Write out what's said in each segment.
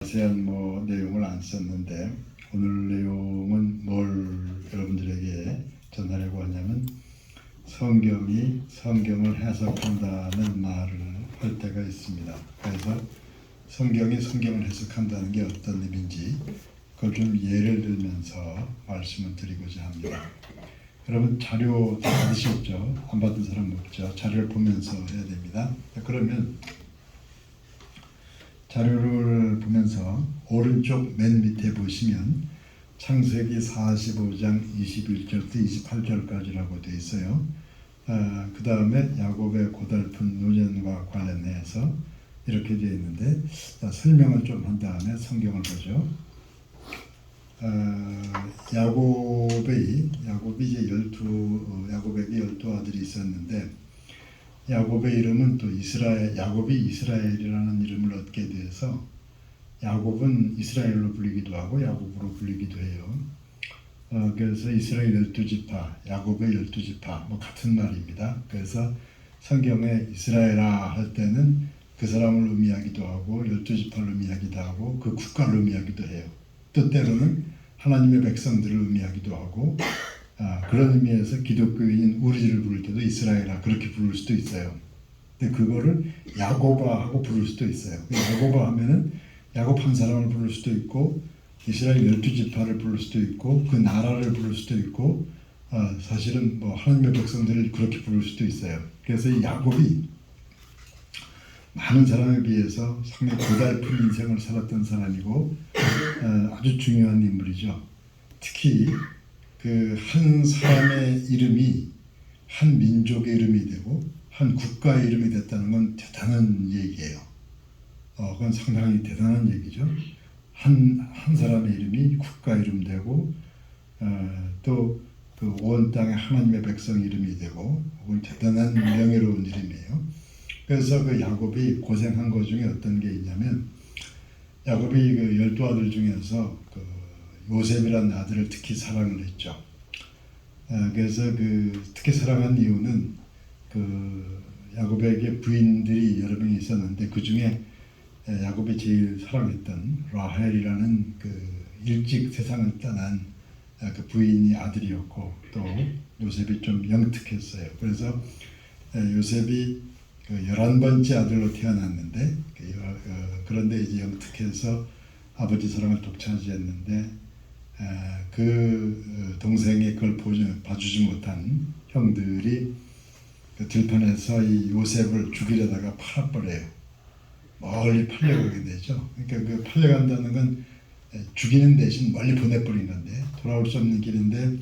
자세한 내용을 안 썼는데 오늘 내용은 뭘 여러분들에게 전하려고 하냐면 성경을 해석한다는 말을 할 때가 있습니다. 그래서 성경이 성경을 해석한다는 게 어떤 의미인지 그걸 좀 예를 들면서 말씀을 드리고자 합니다. 여러분 자료 다 받으셨죠? 안 받은 사람 없죠? 자료를 보면서 해야 됩니다. 그러면 자료를 보면서 오른쪽 맨 밑에 보시면 창세기 45장 21절부터 28절까지라고 되어 있어요. 그 다음에 야곱의 고달픈 노년과 관련해서 이렇게 되어 있는데 설명을 좀 한 다음에 성경을 보죠. 야곱이 이제 야곱에게 12 아들이 있었는데 야곱의 이름은 또 야곱이 이스라엘이라는 이름을 얻게 돼서 야곱은 이스라엘로 불리기도 하고 야곱으로 불리기도 해요. 그래서 이스라엘 12지파, 야곱의 12지파 같은 말입니다. 그래서 성경에 이스라엘아 할 때는 그 사람을 의미하기도 하고 12지파를 의미하기도 하고 그 국가를 의미하기도 해요. 또 때로는 하나님의 백성들을 의미하기도 하고 그런 의미에서 기독교인인 우리를 부를 때도 이스라엘아 그렇게 부를 수도 있어요. 근데 그거를 야곱아 하고 부를 수도 있어요. 야곱아 하면은 야곱 한 사람을 부를 수도 있고 이스라엘 12지파를 부를 수도 있고 그 나라를 부를 수도 있고 사실은 하나님의 백성들을 그렇게 부를 수도 있어요. 그래서 이 야곱이 많은 사람에 비해서 상당히 고달픈 인생을 살았던 사람이고 아주 중요한 인물이죠. 특히 그 한 사람의 이름이 한 민족의 이름이 되고 한 국가의 이름이 됐다는 건 대단한 얘기예요. 그건 상당히 대단한 얘기죠. 한 사람의 이름이 국가 이름 되고 또 그 온 땅의 하나님의 백성 이름이 되고 그건 대단한 명예로운 이름이에요. 그래서 그 야곱이 고생한 것 중에 어떤 게 있냐면 야곱이 그 12아들 중에서 그 요셉이라는 아들을 특히 사랑을 했죠. 그래서 그 특히 사랑한 이유는 그 야곱에게 부인들이 여러 명이 있었는데 그 중에 야곱이 제일 사랑했던 라헬이라는 그 일찍 세상을 떠난 그 부인이 아들이었고 또 요셉이 좀 영특했어요. 그래서 요셉이 그 11번째 아들로 태어났는데 그런데 이제 영특해서 아버지 사랑을 독차지했는데 그 동생이 그걸 봐주지 못한 형들이 그 들판에서 이 요셉을 죽이려다가 팔아버려요. 멀리 팔려가게 되죠. 그러니까 그 팔려간다는 건 죽이는 대신 멀리 보내버린 건데 돌아올 수 없는 길인데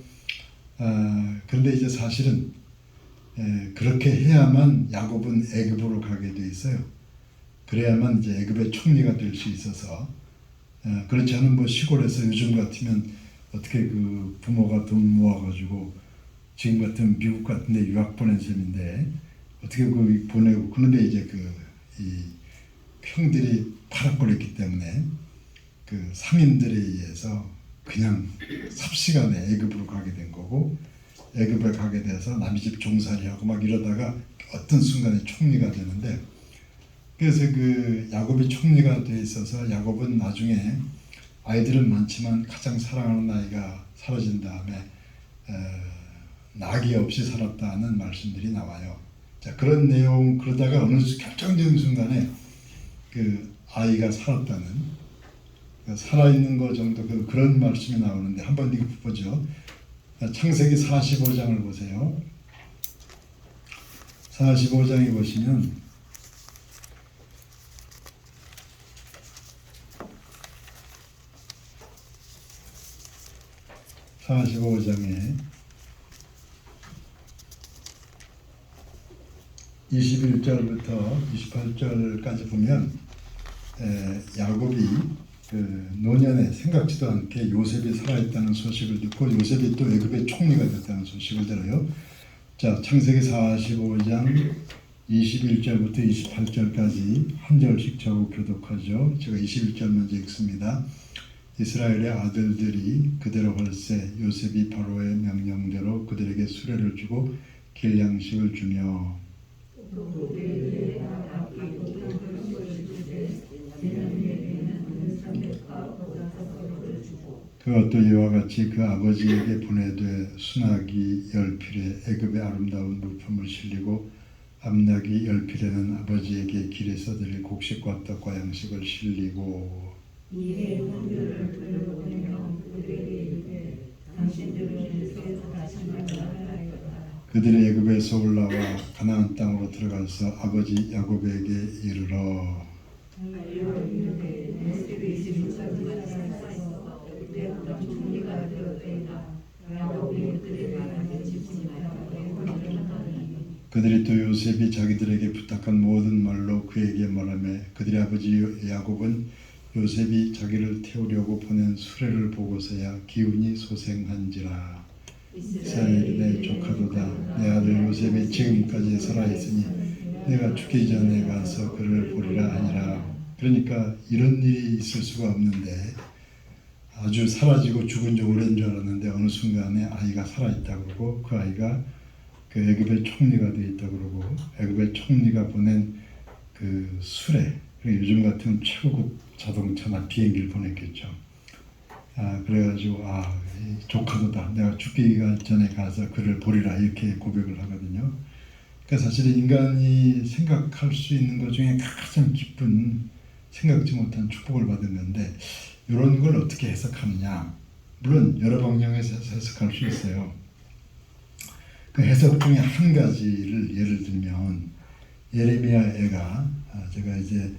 그런데 이제 사실은 그렇게 해야만 야곱은 애굽으로 가게 돼 있어요. 그래야만 이제 애굽의 총리가 될 수 있어서 그렇지 않으면 시골에서 요즘 같으면 어떻게 그 부모가 돈 모아가지고 지금 같은 미국 같은데 유학 보낸 셈인데 어떻게 그 보내고 그런데 이제 이 형들이 팔아버렸기 때문에 그 상인들에 의해서 그냥 삽시간에 애굽으로 가게 된 거고 애굽에 가게 돼서 남의 집 종살이하고 막 이러다가 어떤 순간에 총리가 되는데 그래서 그 야곱이 총리가 돼 있어서 야곱은 나중에 아이들은 많지만 가장 사랑하는 아이가 사라진 다음에 낙이 없이 살았다는 말씀들이 나와요. 자 그런 내용 그러다가 어느 결정적인 순간에 그 아이가 살았다는 살아있는 거 정도 그런 말씀이 나오는데 한번 이거 보죠. 창세기 45장을 보세요. 45장에 보시면 45장에 21절부터 28절까지 보면 야곱이 그 노년에 생각지도 않게 요셉이 살아있다는 소식을 듣고 요셉이 또 애굽의 총리가 됐다는 소식을 들어요. 자, 창세기 45장 21절부터 28절까지 한 절씩 저고 교독하죠. 제가 21절 먼저 읽습니다. 이스라엘의 아들들이 그대로 할세 요셉이 바로의 명령대로 그들에게 수레를 주고 길 양식을 주며 그것도 이와 같이 그 아버지에게 보내되 순하기 열필에 애굽의 아름다운 물품을 실리고 암나기 열필에는 아버지에게 길에서 드릴 곡식과 떡과 양식을 실리고 이에 그들을 돌려보내며 그들에게 이르되 당신들은 에서 다시 만나하였다. 그들이 애굽에서 올라와 가나안 땅으로 들어가서 아버지 야곱에게 이르러 알려 이르되 모세의 집까지 살아서 그때부터 총리가 되었더이다. 야곱이 그들에게 하는 집집마다 행하니 그들이 또 요셉이 자기들에게 부탁한 모든 말로 그에게 말하며 그들의 아버지 야곱은 요셉이 자기를 태우려고 보낸 수레를 보고서야 기운이 소생한지라. 이스라엘이 내 조카도다. 내 아들 요셉이 지금까지 살아있으니 내가 죽기 전에 가서 그를 보리라 하니라. 그러니까 이런 일이 있을 수가 없는데 아주 사라지고 죽은 지 오랜 줄 알았는데 어느 순간에 아이가 살아있다고 그러고 그 아이가 그 애굽의 총리가 되어 있다고 그러고 애굽의 총리가 보낸 그 수레, 요즘 같은 최고급 자동차나 비행기를 보냈겠죠. 그래가지고 조카도다. 내가 죽기 전에 가서 그를 보리라 이렇게 고백을 하거든요. 그러니까 사실은 인간이 생각할 수 있는 것 중에 가장 기쁜 생각지 못한 축복을 받은 건데 이런 걸 어떻게 해석하느냐. 물론 여러 방향에서 해석할 수 있어요. 그 해석 중에 한 가지를 예를 들면 예레미야 애가 제가 이제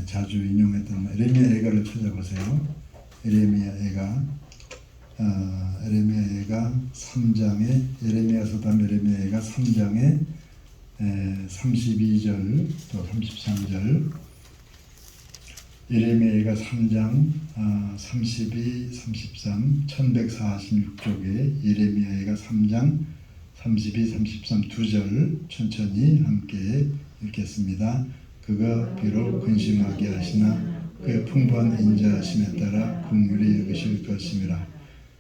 자주 인용했던 예레미야 애가를 찾아보세요. 예레미야 애가 3장에 예레미야서 다음 예레미야 애가 3장에 32절 또 33절 예레미야가 3장 32, 33 1146쪽에 예레미야가 3장 32, 33 두 절 천천히 함께 읽겠습니다. 그가 비록 근심하게 하시나 그의 풍부한 인자하심에 따라 긍휼히 여기실 것임이라.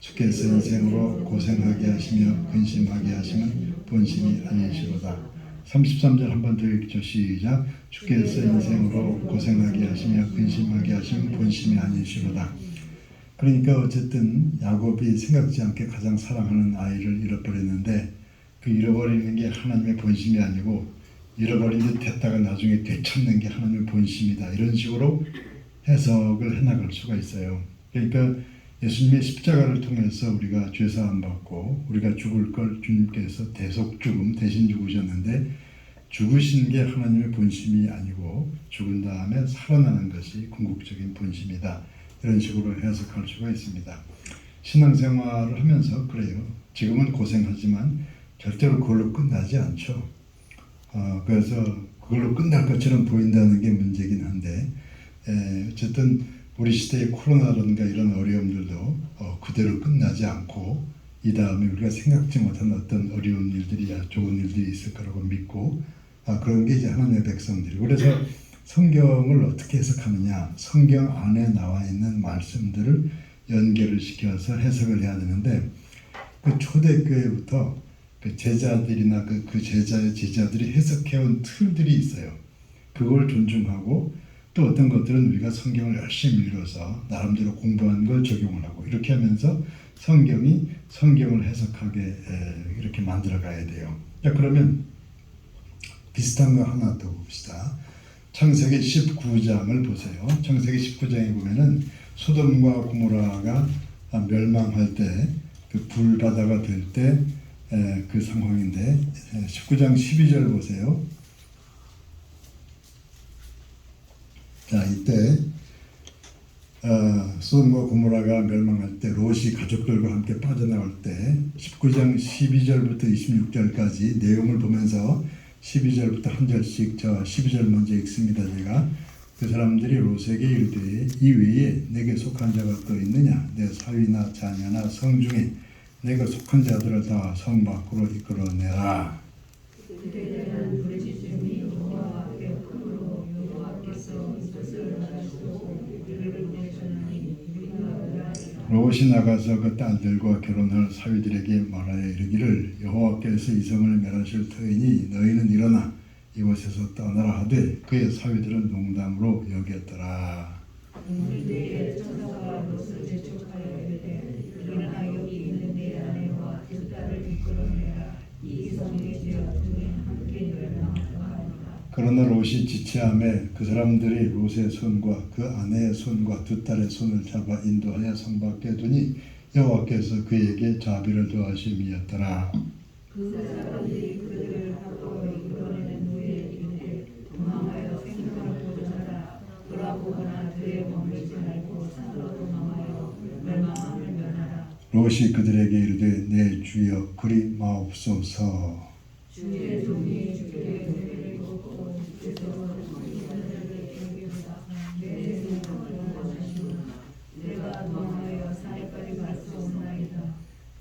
주께서 인생으로 고생하게 하시며 근심하게 하시면 본심이 아니시로다. 33절 한 번 더 읽죠. 시작. 주께서 인생으로 고생하게 하시며 근심하게 하시면 본심이 아니시로다. 그러니까 어쨌든 야곱이 생각지 않게 가장 사랑하는 아이를 잃어버렸는데 그 잃어버리는 게 하나님의 본심이 아니고 잃어버린 듯 됐다가 나중에 되찾는 게 하나님의 본심이다. 이런 식으로 해석을 해나갈 수가 있어요. 그러니까 예수님의 십자가를 통해서 우리가 죄사함 받고 우리가 죽을 걸 주님께서 대속 죽음 대신 죽으셨는데 죽으신 게 하나님의 본심이 아니고 죽은 다음에 살아나는 것이 궁극적인 본심이다. 이런 식으로 해석할 수가 있습니다. 신앙생활을 하면서 그래요. 지금은 고생하지만 절대로 그걸로 끝나지 않죠. 그래서 그걸로 끝날 것처럼 보인다는 게 문제긴 한데 어쨌든 우리 시대의 코로나라든가 이런 어려움들도 그대로 끝나지 않고 이 다음에 우리가 생각지 못한 어떤 어려운 일들이 좋은 일들이 있을 거라고 믿고 그런 게 이제 하나님의 백성들이고 그래서 성경을 어떻게 해석하느냐 성경 안에 나와 있는 말씀들을 연결을 시켜서 해석을 해야 되는데 그 초대교회부터 그 제자들이나 그 제자의 제자들이 해석해온 틀들이 있어요. 그걸 존중하고 또 어떤 것들은 우리가 성경을 열심히 읽어서 나름대로 공부한 걸 적용을 하고 이렇게 하면서 성경을 해석하게 이렇게 만들어 가야 돼요. 자, 그러면 비슷한 거 하나 더 봅시다. 창세기 19장을 보세요. 창세기 19장에 보면은 소돔과 고모라가 멸망할 때 그 불바다가 될 때 그 상황인데 19장 12절 보세요. 자, 이때 소돔과 고모라가 멸망할 때 롯이 가족들과 함께 빠져나올 때 19장 12절부터 26절까지 내용을 보면서 12절부터 한 절씩 저 12절 먼저 읽습니다. 제가 그 사람들이 롯에게 이르되 이 외에 내게 속한 자가 또 있느냐 내 사위나 자녀나 성 중에 내가 속한 자들을 다 성 밖으로 이끌어내라. 그때는 부르짖음이 여호와 앞에 크므로 여호와께서 이것을 하시고 우리를 보내셨나니 우리가 롯이 나가서 그 딸들과 결혼할 사위들에게 말하여 이르기를 여호와께서 이 성을 멸하실 터이니 너희는 일어나 이곳에서 떠나라 하되 그의 사위들은 농담으로 여겼더라. 이때에 천사가 롯을 재촉하여 이르되 롯이 지체함에 그 사람들이 롯의 손과 그 아내의 손과 두 딸의 손을 잡아 인도하여 성 밖에 두니 여호와께서 그에게 자비를 더하심이었더라. 그 사람들이 그들을 밖으로 이끌어내는 후에 이르되 도망하여 생명을 보존하라. 돌아보거나 들에 머물지 말고 산으로 도망하여 멸망함을 면하라. 롯이 그들에게 이르되 내 주여 그리 마옵소서. 주의 종이 주께 은혜를 걷고 주께서 이들에게 여기보다 내 생명을 원하시나 내가 도망하여 산에까지 갈 수 없나이다.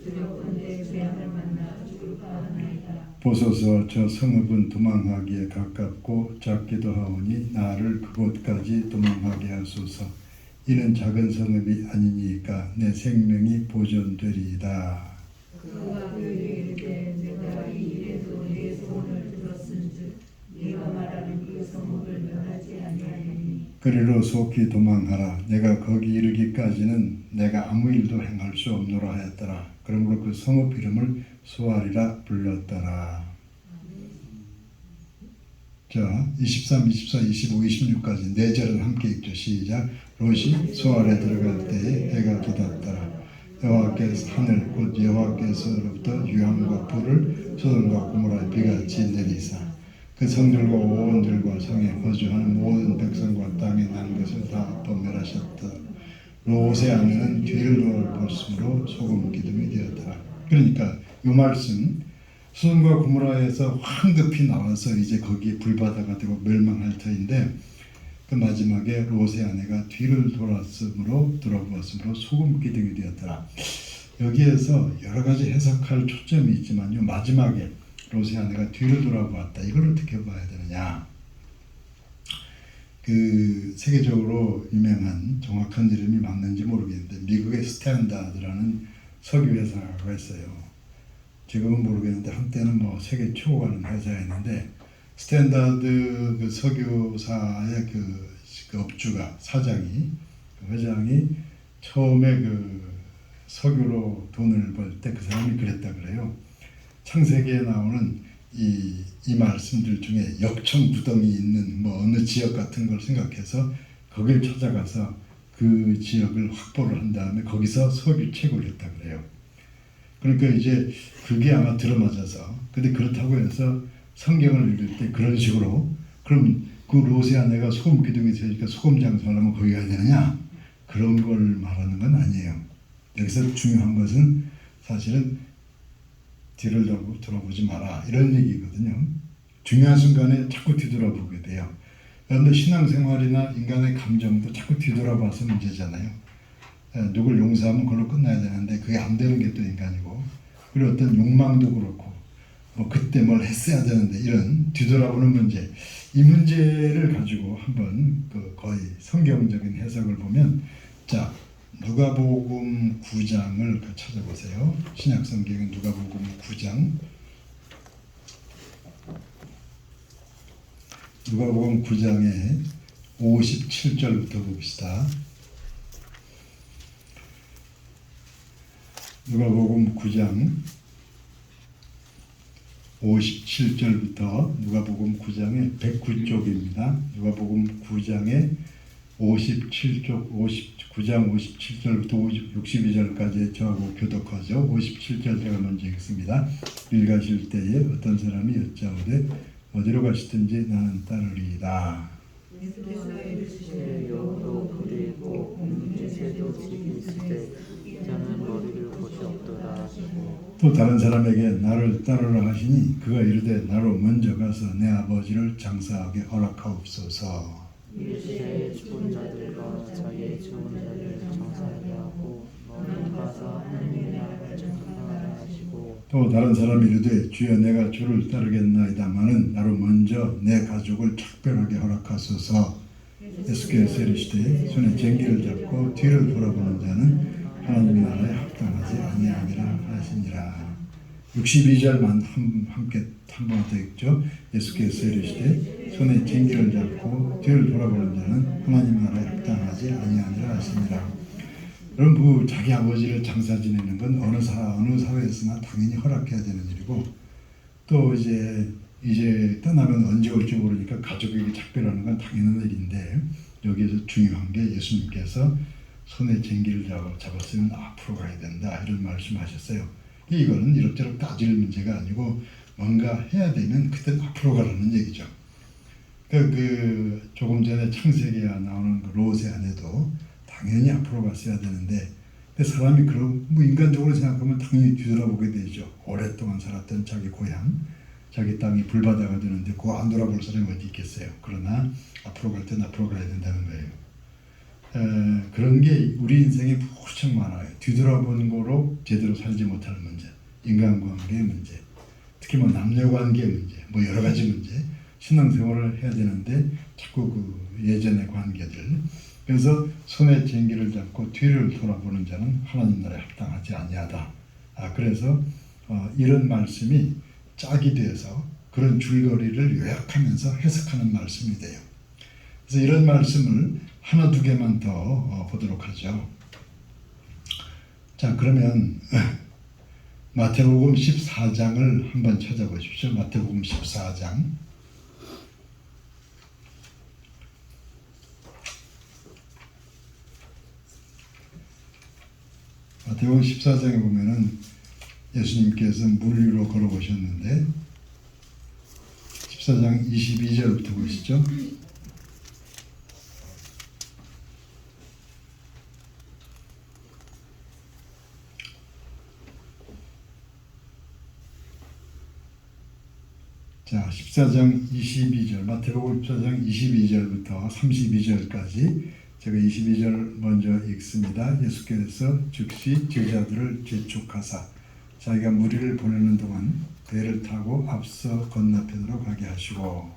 두렵건대 재앙을 만나 죽을까 하나이다. 보소서 저 성읍은 도망하기에 가깝고 작기도 하오니 나를 그곳까지 도망하게 하소서. 이는 작은 성읍이 아니니까 내 생명이 보존되리이다. 그가 그에게 이르되 내가 이 일에도 네 소원을 들었은즉 네가 말하는 그 성읍을 멸하지 아니하리니 그리로 속히 도망하라. 내가 거기 이르기까지는 내가 아무 일도 행할 수 없노라 하였더라. 그러므로 그 성읍 이름을 소알이라 불렀더라. 자, 23, 24, 25, 26까지 네 절을 함께 읽죠. 시작. 롯이 소알에 들어갈 때에 해가 돋았더라. 여호와께서 하늘 곧 여호와께서로부터 유황과 불을 소돔과 고모라에 비같이 내리사 그 성들과 오원들과 성에 거주하는 모든 백성과 땅에 난 것을 다 범멸하셨다. 롯의 아내는 뒤를 돌아보았으므로 소금 기둥이 되었더라. 그러니까 이 말씀 소돔과 고모라에서 황급히 나와서 이제 거기에 불바다가 되고 멸망할 터인데 그 마지막에 롯의 아내가 뒤를 돌아보았으므로 소금 기둥이 되었더라. 여기에서 여러 가지 해석할 초점이 있지만요. 마지막에 롯의 아내가 뒤를 돌아보았다. 이걸 어떻게 봐야 되느냐? 그 세계적으로 유명한 정확한 이름이 맞는지 모르겠는데 미국의 스탠다드라는 석유 회사가 있어요. 지금은 모르겠는데 한때는 뭐 세계 최고가는 회사였는데 스탠다드 그 석유사의 그 업주가 사장이 그 회장이 처음에 그 석유로 돈을 벌 때 그 사람이 그랬다 그래요. 창세기에 나오는 이 말씀들 중에 역청 구덩이 있는 뭐 어느 지역 같은 걸 생각해서 거길 찾아가서 그 지역을 확보를 한 다음에 거기서 석유 채굴을 했다 그래요. 그러니까 이제 그게 아마 들어맞아서 근데 그렇다고 해서 성경을 읽을 때 그런 식으로 그럼 그 롯의 아내가 소금 기둥이 되니까 소금 장사하려면 거기 가야 되느냐? 그런 걸 말하는 건 아니에요. 여기서 중요한 것은 사실은 뒤를 돌아보지 마라 이런 얘기거든요. 중요한 순간에 자꾸 뒤돌아보게 돼요. 그런데 신앙생활이나 인간의 감정도 자꾸 뒤돌아봐서 문제잖아요. 누굴 용서하면 그걸로 끝나야 되는데 그게 안 되는 게 또 인간이고 그리고 어떤 욕망도 그렇고 뭐 그때 뭘 했어야 되는데 이런 뒤돌아보는 문제 이 문제를 가지고 한번 그 거의 성경적인 해석을 보면 자 누가복음 9장을 찾아보세요. 신약 성경의 누가복음 9장 누가복음 9장의 57절부터 봅시다. 누가복음 9장 57절부터 누가복음 9장의 109쪽입니다. 누가복음 9장의 57쪽 9장 57절부터 62절까지 저하고 교독하죠. 57절 제가 먼저 읽습니다. 길 가실 때에 어떤 사람이 여짜오되 어디로 가시든지 나는 따르리이다. 예수께서 이르시되 여호도 굴이 있고 공중에도 집이 있을 때 이자는 머리를 곳이 없도다 하시고 또 다른 사람에게 나를 따르라 하시니 그가 이르되 나로 먼저 가서 내 아버지를 장사하게 허락하옵소서. 이르시되 죽은 자들과 자기의 죽은 자를 장사하게 하고 너는 가서 하나님의 나라를 전파하라 하시고 또 다른 사람이 이르되 주여 내가 주를 따르겠나이다마는 나로 먼저 내 가족을 특별하게 허락하소서. 예수께서 이르시되 손에 쟁기를 잡고 뒤를 돌아보는 자는 하나님의 나라에 합당하지 아니하니라 하시니라. 62절만 함께 한 번 더 읽죠. 예수께서 이르시되 손에 쟁기를 잡고 뒤를 돌아보는 자는 하나님의 나라에 합당하지 아니하니라 하시니라. 여러분 자기 아버지를 장사 지내는 건 어느 사회에서나 당연히 허락해야 되는 일이고 또 이제 이제 떠나면 언제 올지 모르니까 가족에게 작별하는 건 당연한 일인데 여기에서 중요한 게 예수님께서 손에 쟁기를 잡았으면 앞으로 가야 된다 이런 말씀하셨어요. 이거는 이럭저럭 따질 문제가 아니고 뭔가 해야 되면 그때 앞으로 가라는 얘기죠. 그 조금 전에 창세기에 나오는 그 롯의 아내도 당연히 앞으로 갔어야 되는데 근데 사람이 그런 뭐 인간적으로 생각하면 당연히 뒤돌아보게 되죠. 오랫동안 살았던 자기 고향, 자기 땅이 불바다가 되는데 그거 안 돌아볼 사람이 어디 있겠어요. 그러나 앞으로 갈 땐 앞으로 가야 된다는 거예요. 그런 게 우리 인생에 무척 많아요. 뒤돌아보는 거로 제대로 살지 못하는 문제, 인간관계의 문제, 특히 뭐 남녀관계의 문제, 뭐 여러 가지 문제, 신앙생활을 해야 되는데 자꾸 그 예전의 관계들. 그래서 손에 쟁기를 잡고 뒤를 돌아보는 자는 하나님 나라에 합당하지 아니하다. 그래서 이런 말씀이 짝이 돼서 그런 줄거리를 요약하면서 해석하는 말씀이 돼요. 그래서 이런 말씀을 하나 두 개만 더 보도록 하죠. 자, 그러면 마태복음 14장을 한번 찾아보십시오. 마태복음 14장. 마태복음 14장에 보면은 예수님께서 물 위로 걸어보셨는데 14장 22절부터 보시죠. 자, 14장 22절, 마태복음 14장 22절부터 32절까지 제가 22절 먼저 읽습니다. 예수께서 즉시 제자들을 재촉하사 자기가 무리를 보내는 동안 배를 타고 앞서 건너편으로 가게 하시고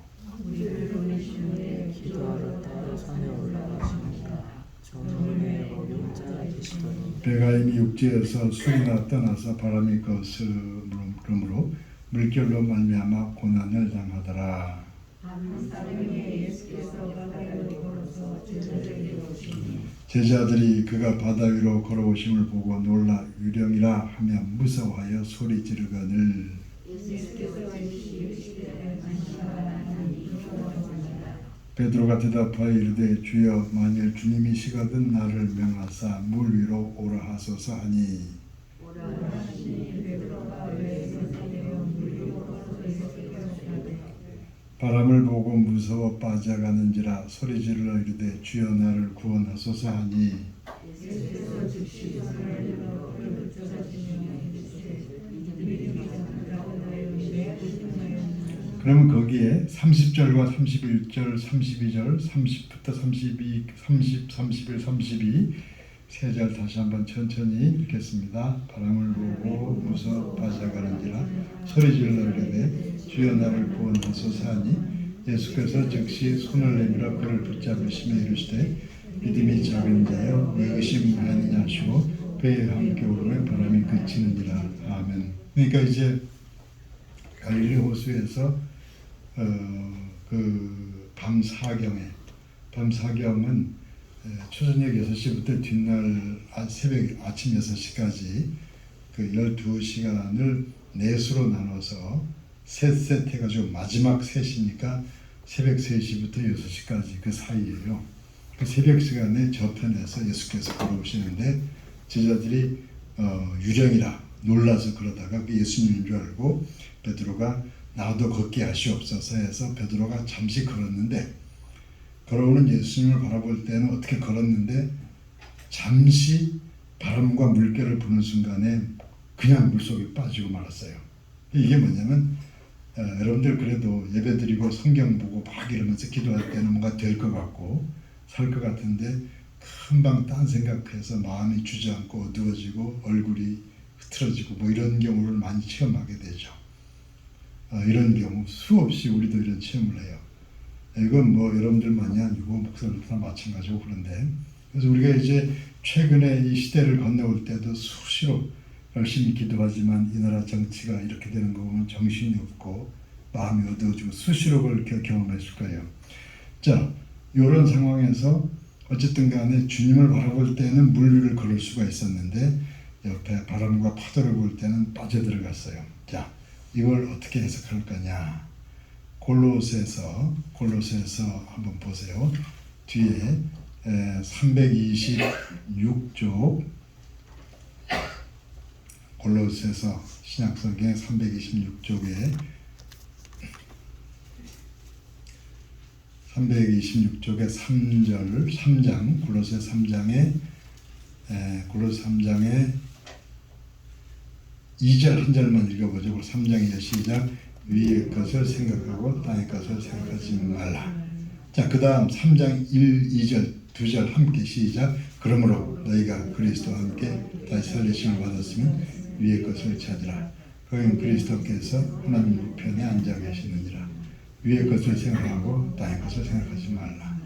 우리를 보내신 후에 기도하러 따로 산에 올라가십니다. 정문에 거기 혼자 계시더니 배가 이미 육지에서 수리나 떠나서 바람이 거스름으로 물결로 말미암아 고난을 당하더라. 한 사람이 예수께서 바다 위로 걸어서 제자들에게 오시니 제자들이 그가 바다 위로 걸어오심을 보고 놀라 유령이라 하며 무서워하여 소리 지르거늘 예수께서 즉시 육시되는 안심하라는 이루어집니다. 베드로가 대답하여 이르되 주여 만일 주님이 시거든 나를 명하사 물 위로 오라 하소서 하니 오라 하시니 베드로가 배에서 내려 물 위로 걸어서 예수께로 가되 바람을 보고 무서워 빠져가는지라 소리질러 이르되 주여 나를 구원하소서 하니 예수께서 즉시 손을 들어 그를 붙잡으시며 이르시되 믿음이 작다고 너의 의뢰에 의심하였느냐. 그러면 거기에 30절과 31절, 32절, 30부터 32, 30, 31, 32 세 절 다시 한번 천천히 읽겠습니다. 바람을 보고 무서워 빠져가는지라 소리질러 이르되 주여 나를 구원하소서 하니 예수께서 즉시 손을 내밀어 그를 붙잡으시며 이르시되 믿음이 작은 자여 왜 의심하느냐 하시고 배에 함께 오르면 바람이 그치는지라. 아멘. 그러니까 이제 갈릴리 호수에서 그 밤 사경은 초저녁 6시부터 뒷날 새벽 아침 6시까지 그 12시간을 넷으로 나눠서 셋 해가지고 마지막 셋이니까 새벽 3시부터 6시까지 그 사이에요. 그 새벽 시간에 저편에서 예수께서 걸어오시는데 제자들이 유령이라 놀라서 그러다가 그 예수님인 줄 알고 베드로가 나도 걷게 하시옵소서 해서 베드로가 잠시 걸었는데 걸어오는 예수님을 바라볼 때는 어떻게 걸었는데 잠시 바람과 물결을 부는 순간에 그냥 물속에 빠지고 말았어요. 이게 뭐냐면 여러분들 그래도 예배드리고 성경 보고 막 이러면서 기도할 때는 뭔가 될 것 같고 살 것 같은데 금방 딴 생각해서 마음이 주저앉고 어두워지고 얼굴이 흐트러지고 뭐 이런 경우를 많이 체험하게 되죠. 이런 경우 수없이 우리도 이런 체험을 해요. 이건 뭐 여러분들만이 아니고 목사들도 다 마찬가지고 그런데 그래서 우리가 이제 최근에 이 시대를 건너올 때도 수시로 열심히 기도하지만 이 나라 정치가 이렇게 되는 거 보면 정신이 없고 마음이 어두워지고 수시로 그렇게 경험했을 거예요. 자, 이런 상황에서 어쨌든 간에 주님을 바라볼 때는 물 위를 걸을 수가 있었는데 옆에 바람과 파도를 볼 때는 빠져들어갔어요. 자, 이걸 어떻게 해석할 거냐. 골로새서 한번 보세요. 뒤에 326쪽 골로새서 신약성경 326쪽에 3장 골로새 3장에 2절 한 절만 읽어보죠. 3장의 시작. 위의 것을 생각하고 땅의 것을 생각하지 말라. 자, 그 다음 3장 1, 2절 두 절 함께 시작. 그러므로 너희가 그리스도와 함께 다시 살리심을 받았으면 위의 것을 찾으라. 거긴 그리스도께서 하나님 우편에 앉아 계시느니라. 위의 것을 생각하고 땅의 것을 생각하지 말라.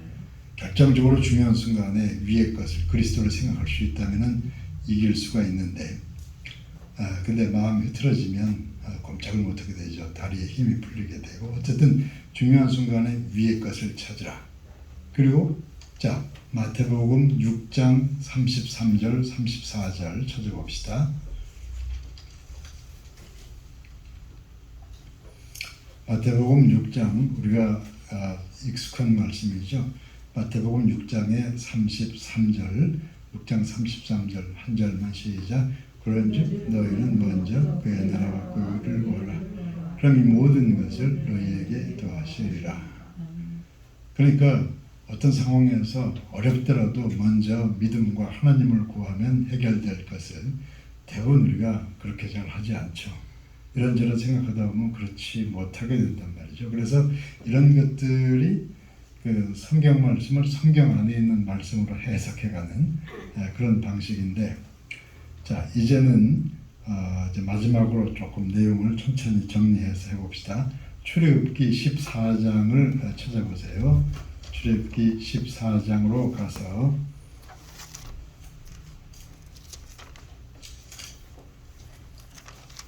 결정적으로 중요한 순간에 위의 것을 그리스도를 생각할 수 있다면 이길 수가 있는데 근데 마음이 흐트러지면 꼼짝을 못하게 되죠. 다리에 힘이 풀리게 되고 어쨌든 중요한 순간에 위의 것을 찾으라. 그리고 자 마태복음 6장 33절 34절 찾아봅시다. 마태복음 6장 우리가 익숙한 말씀이죠. 마태복음 6장의 33절 6장 33절 한 절만 시작. 그런즉 너희는 먼저 그의 나라와 그의 의를 구하라. 그럼 이 모든 것을 너희에게 더하시리라. 그러니까 어떤 상황에서 어렵더라도 먼저 믿음과 하나님을 구하면 해결될 것을 대부분 우리가 그렇게 잘 하지 않죠. 이런저런 생각하다 보면 그렇지 못하게 된단 말이죠. 그래서 이런 것들이 그 성경 말씀을 성경 안에 있는 말씀으로 해석해가는 그런 방식인데, 자 이제는 이제 마지막으로 조금 내용을 천천히 정리해서 해봅시다. 출애굽기 14장을 찾아보세요. 출애굽기 14장으로 가서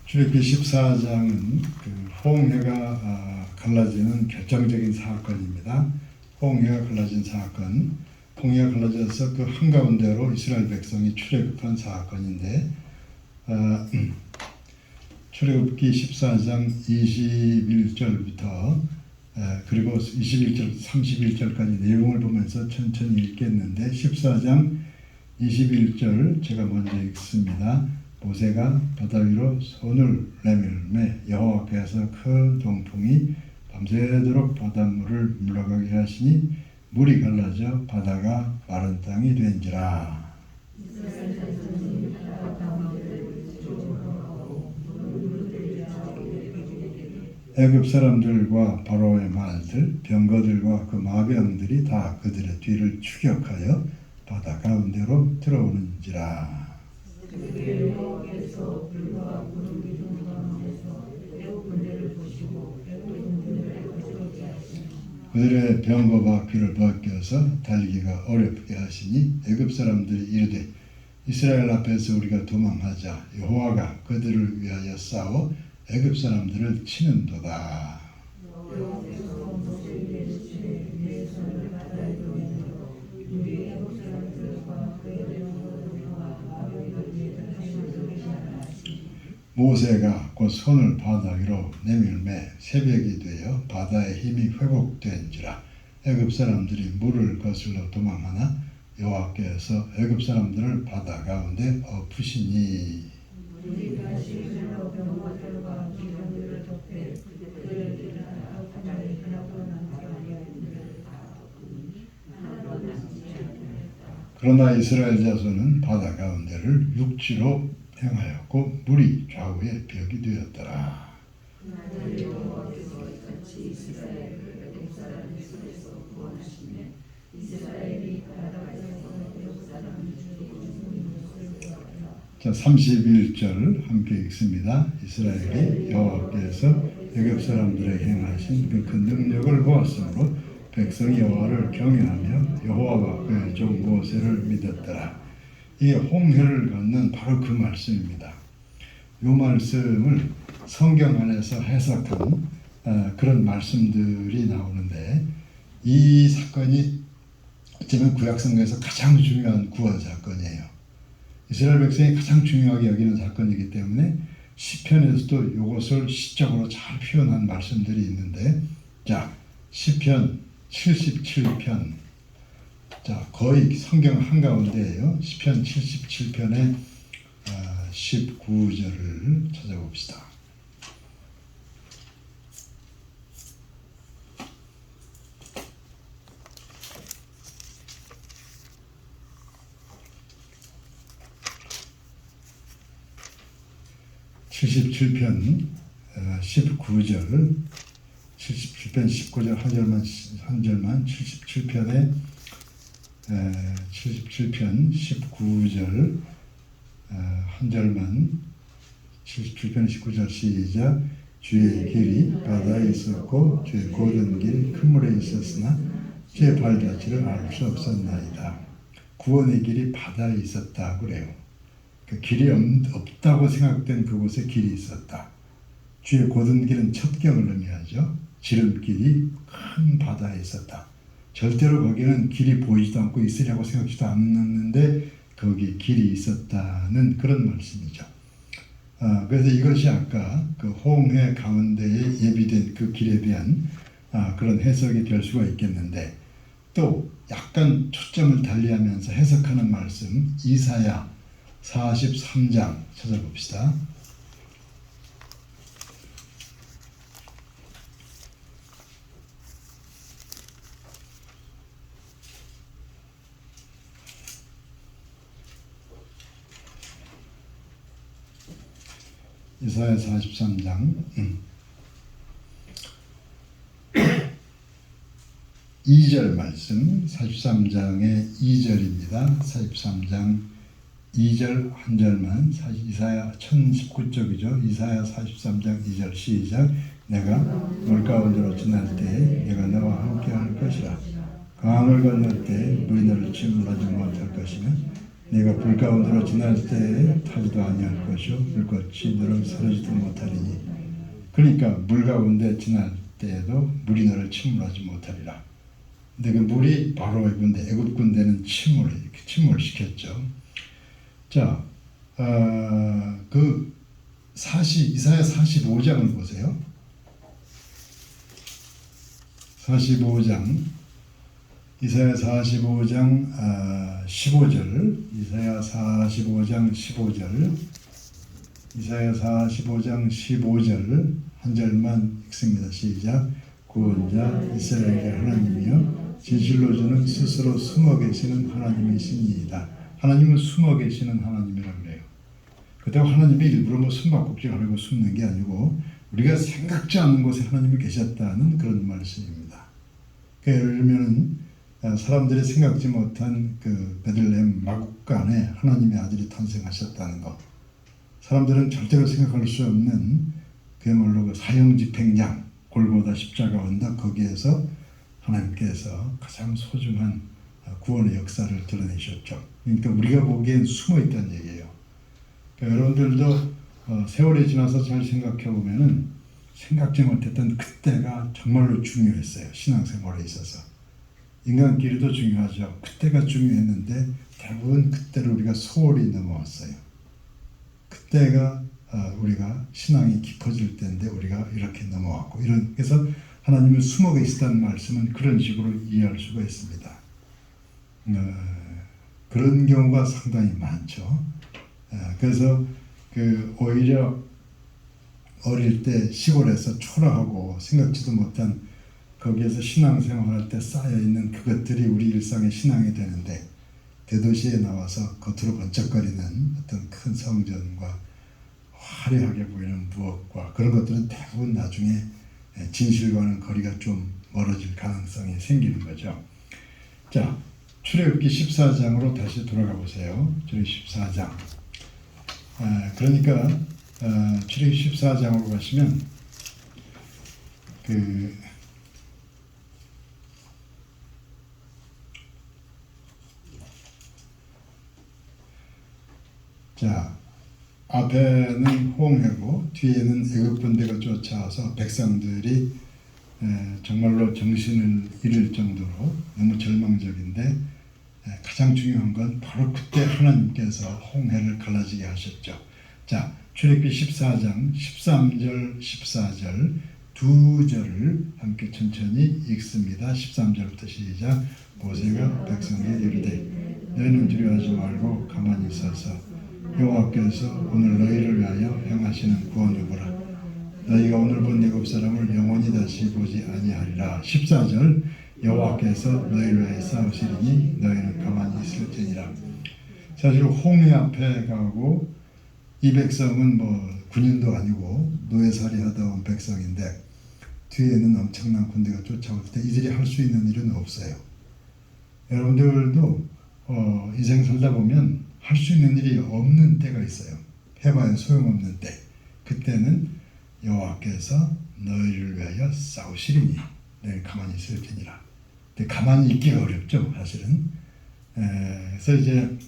출애굽기 14장은 그 홍해가 갈라지는 결정적인 사건입니다. 홍해가 갈라진 사건, 홍해가 갈라져서 그 한가운데로 이스라엘 백성이 출애굽한 사건인데 출애굽기 14장 21절부터 그리고 21절, 31절까지 내용을 보면서 천천히 읽겠는데 14장 21절 제가 먼저 읽습니다. 모세가 바다 위로 손을 내밀매 여호와께서 큰 동풍이 밤새도록 바닷물을 물러가게 하시니 물이 갈라져 바다가 마른 땅이 된지라. 애굽 사람들과 바로의 말들, 병거들과 그 마병들이 다 그들의 뒤를 추격하여 바다 가운데로 들어오는지라. 여호와께서 불과 구름 기둥 가운데서 애굽 군대를 보시고 애굽 군대를 거스르게 하시니 그들의 병거와 귀를 벗겨서 달기가 어렵게 하시니 애굽 사람들이 이르되 이스라엘 앞에서 우리가 도망하자. 여호와가 그들을 위하여 싸워 애굽 사람들을 치는도다. 여호와께서 모세에게 이르시되 내 손을 바다에 돌리므로 우리 애굽 사람들과 그의 병거들과 마병들을 하시도록 하시니 모세가 곧 손을 바다 위로 내밀매 새벽이 되어 바다의 힘이 회복된지라. 애굽 사람들이 물을 거슬러 도망하나 여호와께서 애굽 사람들을 바다 가운데 엎으시니 물이 다시 흘러 병거들과 기병들을 덮되 그들을 바다에 하나도 남지 아니하였는데 하나도 남지 아니하였다. 그러나 이스라엘 자손은 바다 가운데를 육지로 행하였고 물이 좌우에 벽이 되었더라. 그날들 여호와께서 같이 이스라엘을 애굽 사람의 손에서 구원하시며 이스라엘이 바다에서 애굽 사람을 죽이고 죽는 것을 보았다. 자, 31절 함께 읽습니다. 이스라엘이 여호와께서 애굽 사람들에게 행하신 그 큰 능력을 보았으므로 백성이 여호와를 경외하며 여호와와 그의 종 모세를 믿었더라. 이게 홍해를 걷는 바로 그 말씀입니다. 이 말씀을 성경 안에서 해석한 그런 말씀들이 나오는데 이 사건이 어쩌면 구약성경에서 가장 중요한 구원 사건이에요. 이스라엘 백성이 가장 중요하게 여기는 사건이기 때문에 시편에서도 이것을 시적으로 잘 표현한 말씀들이 있는데 자, 시편 77편. 자, 거의 성경 한가운데예요. 시편 77편의 19절을 찾아봅시다. (77편) 19절 77편 19절 한 절만 77편에 77편 19절 한 절만 77편 19절 시작. 주의 길이 바다에 있었고 주의 고른 길 큰 물에 있었으나 주의 발자취를 알 수 없었나이다. 구원의 길이 바다에 있었다 그래요. 그 길이 없다고 생각된 그곳에 길이 있었다. 주의 고든 길은 첩경을 의미하죠. 지름길이 큰 바다에 있었다. 절대로 거기는 길이 보이지도 않고 있으려고 생각지도 않았는데 거기 길이 있었다는 그런 말씀이죠. 그래서 이것이 아까 그 홍해 가운데에 예비된 그 길에 대한 그런 해석이 될 수가 있겠는데, 또 약간 초점을 달리하면서 해석하는 말씀 이사야 43장 찾아봅시다. 이사야 43장 2절 말씀, 43장의 2절입니다. 43장 2절 한 절만, 이사야 1019쪽이죠. 이사야 43장 2절 시작. 내가 물 가운데로 지날 때에 내가 너와 함께 할 것이라. 강을 건널 때에 물이 너를 침몰하지 못할 것이며 네가 불 가운데로 지날 때에 타지도 아니할 것이요 불꽃이 너를 사르지도 못하리니. 그러니까 물 가운데 지날 때에도 물이 너를 침몰하지 못하리라. 근데 그 물이 바로 애굽 군대는 침몰을 시켰죠. 자, 그 이사야 45장을 보세요. 45장 이사야 45장 15절 이사야 45장 15절 이사야 45장 15절 한 절만 읽습니다. 시작. 구원자 이스라엘의 하나님이여 진실로 주는 스스로 숨어 계시는 하나님이시니이다. 하나님은 숨어 계시는 하나님이라고 그래요. 그렇다고 하나님이 일부러 뭐 숨바꼭질 하려고 숨는 게 아니고 우리가 생각지 않은 곳에 하나님이 계셨다는 그런 말씀입니다. 그러니까 예를 들면 사람들이 생각지 못한 그 베들레헴 마국간에 하나님의 아들이 탄생하셨다는 것, 사람들은 절대로 생각할 수 없는 그야말로 그 사형집행장 골고다 십자가 언덕, 거기에서 하나님께서 가장 소중한 구원의 역사를 드러내셨죠. 그러니까 우리가 보기엔 숨어 있다는 얘기예요. 그러니까 여러분들도 세월이 지나서 잘 생각해 보면은 생각지 못했던 그때가 정말로 중요했어요. 신앙생활에 있어서. 인간끼리도 중요하죠. 그때가 중요했는데 대부분 그때를 우리가 소홀히 넘어왔어요. 그때가 우리가 신앙이 깊어질 때인데 우리가 이렇게 넘어왔고, 그래서 하나님은 숨어 계시다는 말씀은 그런 식으로 이해할 수가 있습니다. 그런 경우가 상당히 많죠. 그래서 오히려 어릴 때 시골에서 초라하고 생각지도 못한 거기에서 신앙생활할 때 쌓여있는 그것들이 우리 일상의 신앙이 되는데, 대도시에 나와서 겉으로 번쩍거리는 어떤 큰 성전과 화려하게 보이는 무엇과 그런 것들은 대부분 나중에 진실과는 거리가 좀 멀어질 가능성이 생기는 거죠. 자, 출애굽기 14장으로 다시 돌아가 보세요. 출애굽기 14장. 그러니까 출애굽기 14장으로 가시면 자, 앞에는 홍해고 뒤에는 애굽 군대가 쫓아와서 백성들이 정말로 정신을 잃을 정도로 너무 절망적인데, 가장 중요한 건 바로 그때 하나님께서 홍해를 갈라지게 하셨죠. 자, 출애굽기 14장 13절 14절 두 절을 함께 천천히 읽습니다. 13절부터 시작. 모세가 백성에게 이르되 너희는 두려워하지 말고 가만히 있어서 여호와께서 오늘 너희를 위하여 행하시는 구원을 보라. 너희가 오늘 본 애굽 사람을 영원히 다시 보지 아니하리라. 14절 여호와께서 너희를 위하여 싸우시리니 너희는 가만히 있을지니라. 사실 홍해 앞에 가고 이 백성은 군인도 아니고 노예살이 하다 온 백성인데 뒤에는 엄청난 군대가 쫓아올 때 이들이 할 수 있는 일은 없어요. 여러분들도 인생 살다 보면 할 수 있는 일이 없는 때가 있어요. 해봐야 소용없는 때. 그때는 여호와께서 너희를 위하여 싸우시리니 너희 가만히 있을지니라. 근데 가만히 있기가 어렵죠, 사실은. 그래서 이제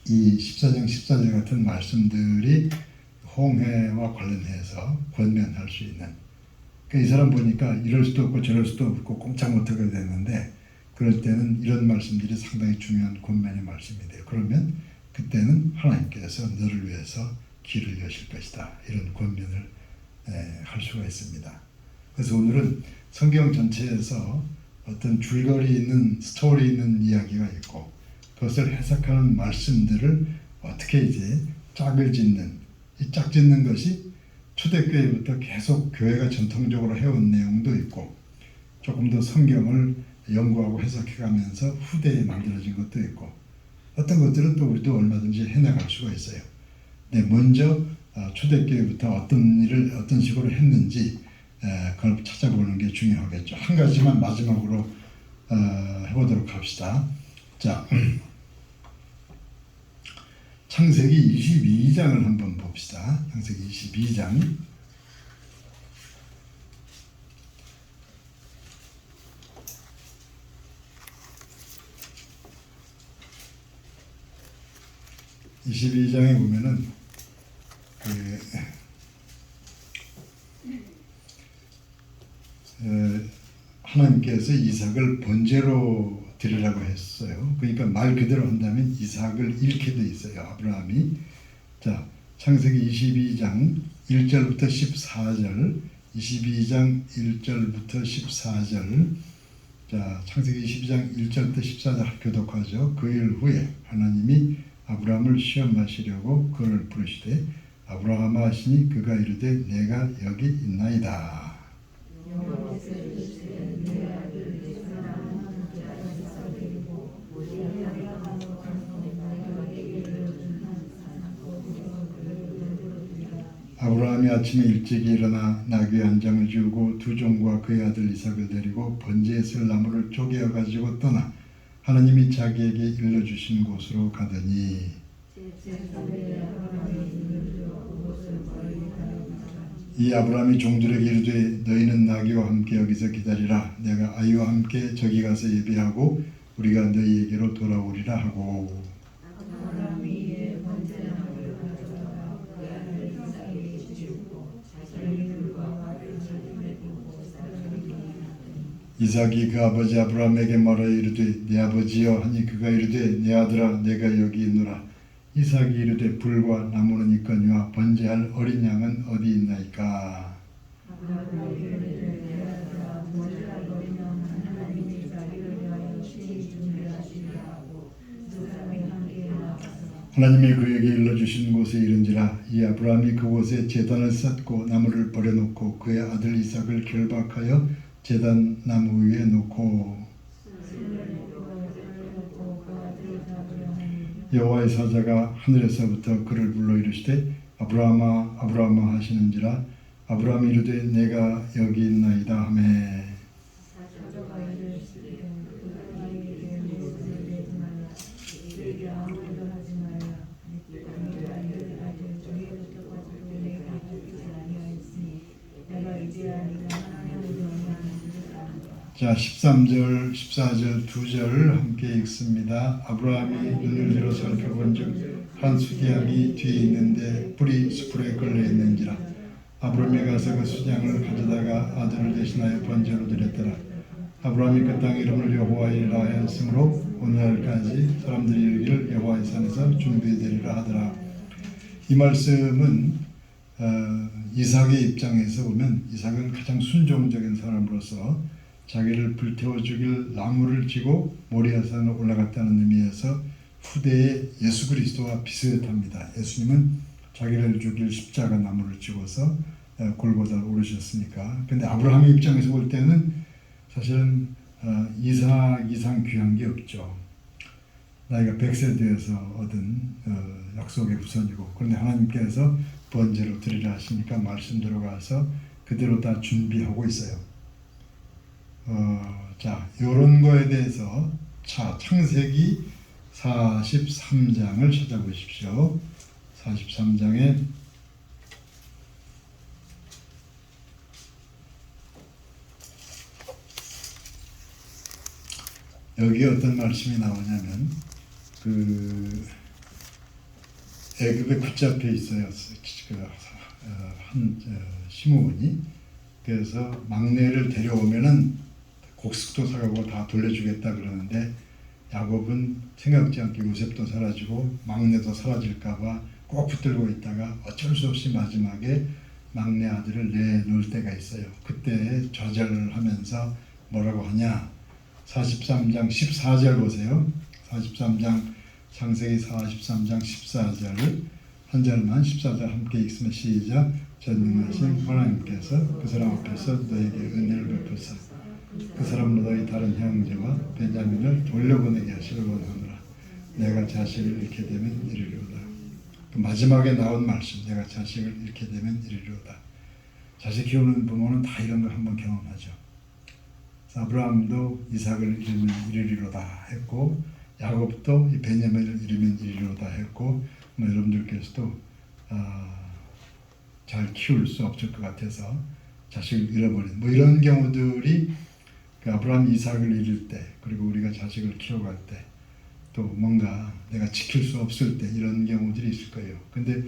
이 14장 14절 같은 말씀들이 홍해와 관련해서 권면할 수 있는, 그러니까 이 사람 보니까 이럴 수도 없고 저럴 수도 없고 꼼짝 못하게 되는데 그럴 때는 이런 말씀들이 상당히 중요한 권면의 말씀이 돼요. 그러면 그때는 하나님께서 너를 위해서 길을 여실 것이다, 이런 권면을 할 수가 있습니다. 그래서 오늘은 성경 전체에서 어떤 줄거리 있는 스토리 있는 이야기가 있고 그것을 해석하는 말씀들을 어떻게 이제 짝을 짓는, 이 짝 짓는 것이 초대교회부터 계속 교회가 전통적으로 해온 내용도 있고 조금 더 성경을 연구하고 해석해가면서 후대에 만들어진 것도 있고 어떤 것들은 또 우리도 얼마든지 해나갈 수가 있어요. 근데 먼저 초대교회부터 어떤 일을 어떤 식으로 했는지 그걸 찾아보는 게 중요하겠죠. 한 가지만 마지막으로 해보도록 합시다. 자, 창세기 22장을 한번 봅시다. 창세기 22장. (22장에) 보면은 하나님께서 이삭을 번제로 드리라고 했어요. 그러니까 말 그대로 한다면 이삭을 잃게 돼 있어요, 아브라함이. 자, 창세기 22장 1절부터 14절, 22장 1절부터 14절. 자, 창세기 22장 1절부터 14절 교독하죠. 그 일 후에 하나님이 아브라함을 시험하시려고 그를 부르시되 아브라함아 하시니 그가 이르되 내가 여기 있나이다. 아브라함이 아침에 일찍 일어나 나귀 한 장을 지우고 두 종과 그의 아들 이삭을 데리고 번제에 쓸 나무를 쪼개어 가지고 떠나 하나님이 자기에게 일러주신 곳으로 가더니 이 아브라함이 종들에게 이르되 너희는 나귀와 함께 여기서 기다리라. 내가 아이와 함께 저기 가서 예배하고 우리가 너희에게로 돌아오리라 하고 이삭이 그 아버지 아브라함에게 말하여 이르되 내 아버지여 하니 그가 이르되 내 아들아 내가 여기 있노라. 이삭이 이르되 불과 나무는 있거니와 번제할 어린 양은 어디 있나이까. 하나님이 그에게 일러주신 곳에 이른지라. 이 아브라함이 그곳에 제단을 쌓고 나무를 버려놓고 그의 아들 이삭을 결박하여 제단 나무 위에 놓고 여호와의 사자가 하늘에서부터 그를 불러 이르시되 아브라함아 아브라함아 하시는지라. 아브라함이 이르되 내가 여기 있나이다 하매 자, 13절, 14절 두 절을 함께 읽습니다. 아브라함이 눈을 들어 살펴본즉 한 수디양이 뒤에 있는데 뿔이 수풀에 걸려 있는지라. 아브라함이 가서 그 수디양을 가져다가 아들을 대신하여 번제로 드렸더라. 아브라함이 그 땅 이름을 여호와이라 하였으므로 오늘날까지 사람들이 이르기를 여호와의 산에서 준비되리라 하더라. 이 말씀은 이삭의 입장에서 보면 이삭은 가장 순종적인 사람으로서 자기를 불태워 죽일 나무를 쥐고 모리아산으로 올라갔다는 의미에서 후대의 예수 그리스도와 비슷합니다. 예수님은 자기를 죽일 십자가 나무를 쥐고서 골고다를 오르셨으니까. 근데 아브라함의 입장에서 볼 때는 사실은 이삭 이상 귀한 게 없죠. 나이가 100세 되어서 얻은 약속의 후손이고, 그런데 하나님께서 번제로 드리라 하시니까 말씀대로 가서 그대로 다 준비하고 있어요. 자, 이런 거에 대해서 창세기 43장을 찾아보십시오. 43장에 여기 어떤 말씀이 나오냐면 애굽에 붙잡혀 있어요. 한 시므온이. 그래서 막내를 데려오면은 곡식도 사가고 다 돌려주겠다 그러는데 야곱은 생각지 않게 요셉도 사라지고 막내도 사라질까봐 꼭 붙들고 있다가 어쩔 수 없이 마지막에 막내 아들을 내놓을 때가 있어요. 그때 좌절을 하면서 뭐라고 하냐? 43장 14절 보세요. 43장 창세기 43장 14절을 한 절만 14절 함께 읽으면 시작. 전능하신 하나님께서 그 사람 앞에서 너에게 은혜를 베푸사 그 사람으로 너희 다른 형제와 베냐민을 돌려보내게 하시려 원하노라. 내가 자식을 잃게 되면 이르리로다. 그 마지막에 나온 말씀, 내가 자식을 잃게 되면 이르리로다. 자식 키우는 부모는 다 이런 거 한번 경험하죠. 아브라함도 이삭을 잃으면 이르리로다 했고, 야곱도 이 베냐민을 잃으면 이르리로다 했고, 여러분들께서도 잘 키울 수 없을 것 같아서 자식을 잃어버린 이런 경우들이 아브라함 이삭을 잃을 때, 그리고 우리가 자식을 키워갈 때, 또 뭔가 내가 지킬 수 없을 때 이런 경우들이 있을 거예요. 근데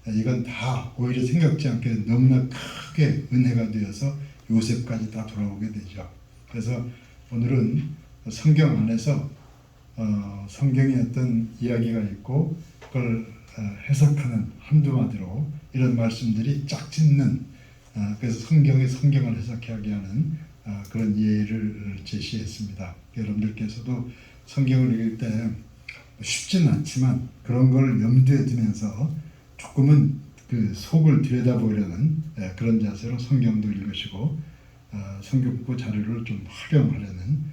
이건 다 오히려 생각지 않게 너무나 크게 은혜가 되어서 요셉까지 다 돌아오게 되죠. 그래서 오늘은 성경 안에서 성경의 어떤 이야기가 있고 그걸 해석하는 한두 마디로 이런 말씀들이 짝 짓는, 그래서 성경을 해석하게 하는 그런 예를 제시했습니다. 여러분들께서도 성경을 읽을 때 쉽지는 않지만 그런 걸 염두에 두면서 조금은 그 속을 들여다보려는 그런 자세로 성경도 읽으시고 성경부 자료를 좀 활용하려는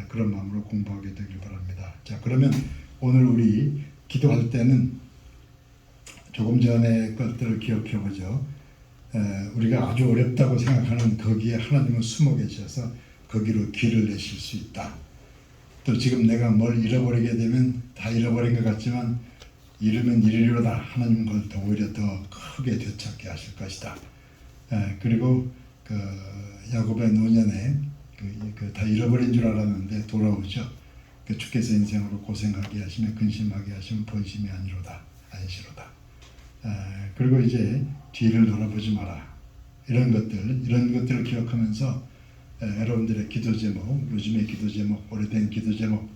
그런 마음으로 공부하게 되길 바랍니다. 자, 그러면 오늘 우리 기도할 때는 조금 전에 것들을 기억해 보죠. 우리가 아주 어렵다고 생각하는 거기에 하나님은 숨어 계셔서 거기로 길을 내실 수 있다. 또 지금 내가 뭘 잃어버리게 되면 다 잃어버린 것 같지만 잃으면 이르리로다. 하나님은 그걸 더 오히려 더 크게 되찾게 하실 것이다. 그리고 그 야곱의 노년에 다 잃어버린 줄 알았는데 돌아오죠. 주께서 인생으로 고생하게 하시면 근심하게 하시면 본심이 아니로다. 안시로다. 그리고 이제 뒤를 돌아보지 마라. 이런 것들을 기억하면서 여러분들의 기도 제목, 요즘의 기도 제목, 오래된 기도 제목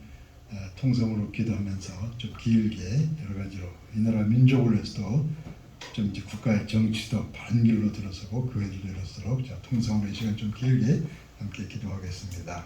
통성으로 기도하면서 좀 길게 여러 가지로 이 나라 민족을 위해서도 좀 이제 국가의 정치도 바른 길로 들어서고 교회도 들어서도록 통성으로 이 시간 좀 길게 함께 기도하겠습니다.